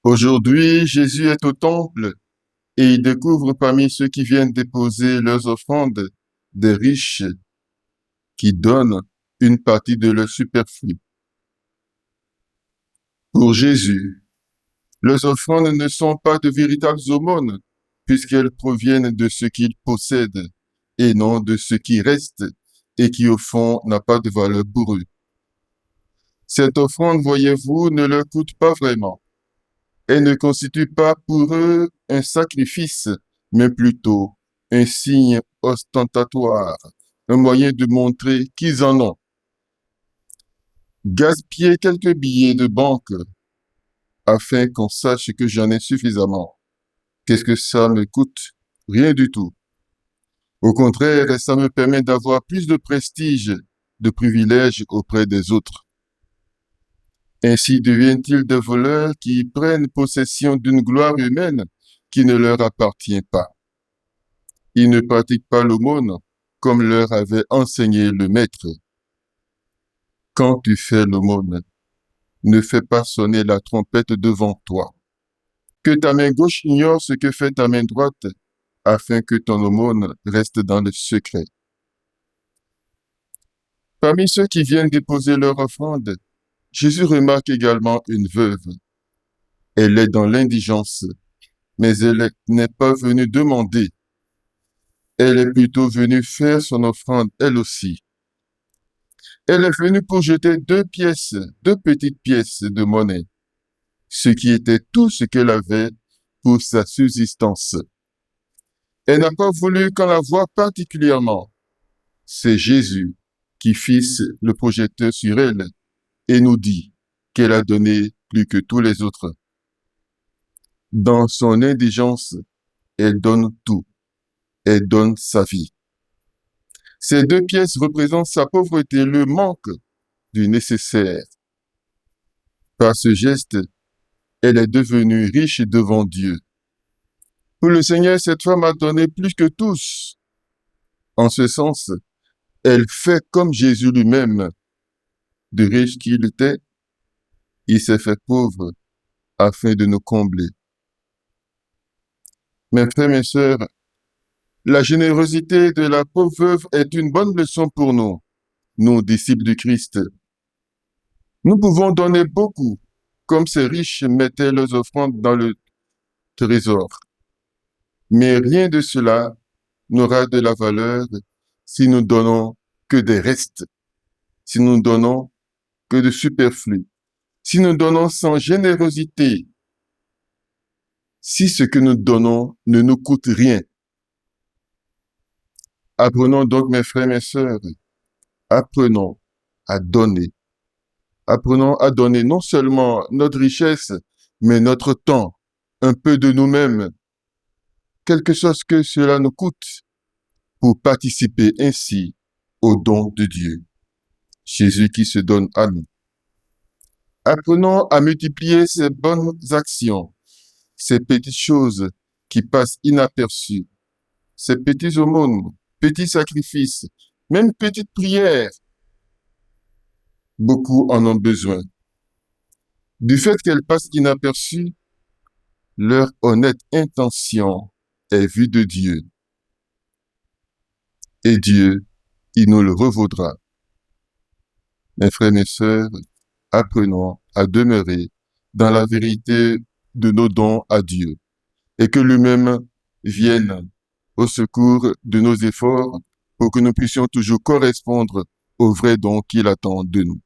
Aujourd'hui, Jésus est au temple et il découvre parmi ceux qui viennent déposer leurs offrandes des riches qui donnent une partie de leur superflu. Pour Jésus, leurs offrandes ne sont pas de véritables aumônes puisqu'elles proviennent de ce qu'il possède et non de ce qui reste et qui au fond n'a pas de valeur pour eux. Cette offrande, voyez-vous, ne leur coûte pas vraiment. Elle ne constitue pas pour eux un sacrifice, mais plutôt un signe ostentatoire, un moyen de montrer qu'ils en ont. Gaspiller quelques billets de banque afin qu'on sache que j'en ai suffisamment. Qu'est-ce que ça me coûte? Rien du tout. Au contraire, ça me permet d'avoir plus de prestige, de privilèges auprès des autres. Ainsi deviennent-ils des voleurs qui prennent possession d'une gloire humaine qui ne leur appartient pas. Ils ne pratiquent pas l'aumône comme leur avait enseigné le maître. Quand tu fais l'aumône, ne fais pas sonner la trompette devant toi. Que ta main gauche ignore ce que fait ta main droite, afin que ton aumône reste dans le secret. Parmi ceux qui viennent déposer leur offrande, Jésus remarque également une veuve. Elle est dans l'indigence, mais elle n'est pas venue demander. Elle est plutôt venue faire son offrande elle aussi. Elle est venue pour jeter deux petites pièces de monnaie, ce qui était tout ce qu'elle avait pour sa subsistance. Elle n'a pas voulu qu'on la voie particulièrement. C'est Jésus qui fixe le projecteur sur elle et nous dit qu'elle a donné plus que tous les autres. Dans son indigence, elle donne tout. Elle donne sa vie. Ces deux pièces représentent sa pauvreté, le manque du nécessaire. Par ce geste, elle est devenue riche devant Dieu. Pour le Seigneur, cette femme a donné plus que tous. En ce sens, elle fait comme Jésus lui-même. De riche qu'il était, il s'est fait pauvre afin de nous combler. Mes frères, mes sœurs, la générosité de la pauvre veuve est une bonne leçon pour nous, nous disciples du Christ. Nous pouvons donner beaucoup, comme ces riches mettaient leurs offrandes dans le trésor. Mais rien de cela n'aura de la valeur si nous donnons que des restes, si nous donnons que de superflu, si nous donnons sans générosité, si ce que nous donnons ne nous coûte rien. Apprenons donc, mes frères, mes sœurs, apprenons à donner. Apprenons à donner non seulement notre richesse, mais notre temps, un peu de nous-mêmes, quelque chose que cela nous coûte, pour participer ainsi au don de Dieu. Jésus qui se donne à nous. Apprenons à multiplier ces bonnes actions, ces petites choses qui passent inaperçues, ces petits aumônes, petits sacrifices, même petites prières. Beaucoup en ont besoin. Du fait qu'elles passent inaperçues, leur honnête intention est vue de Dieu. Et Dieu, il nous le revaudra. Mes frères, mes sœurs, apprenons à demeurer dans la vérité de nos dons à Dieu et que lui-même vienne au secours de nos efforts pour que nous puissions toujours correspondre aux vrais dons qu'il attend de nous.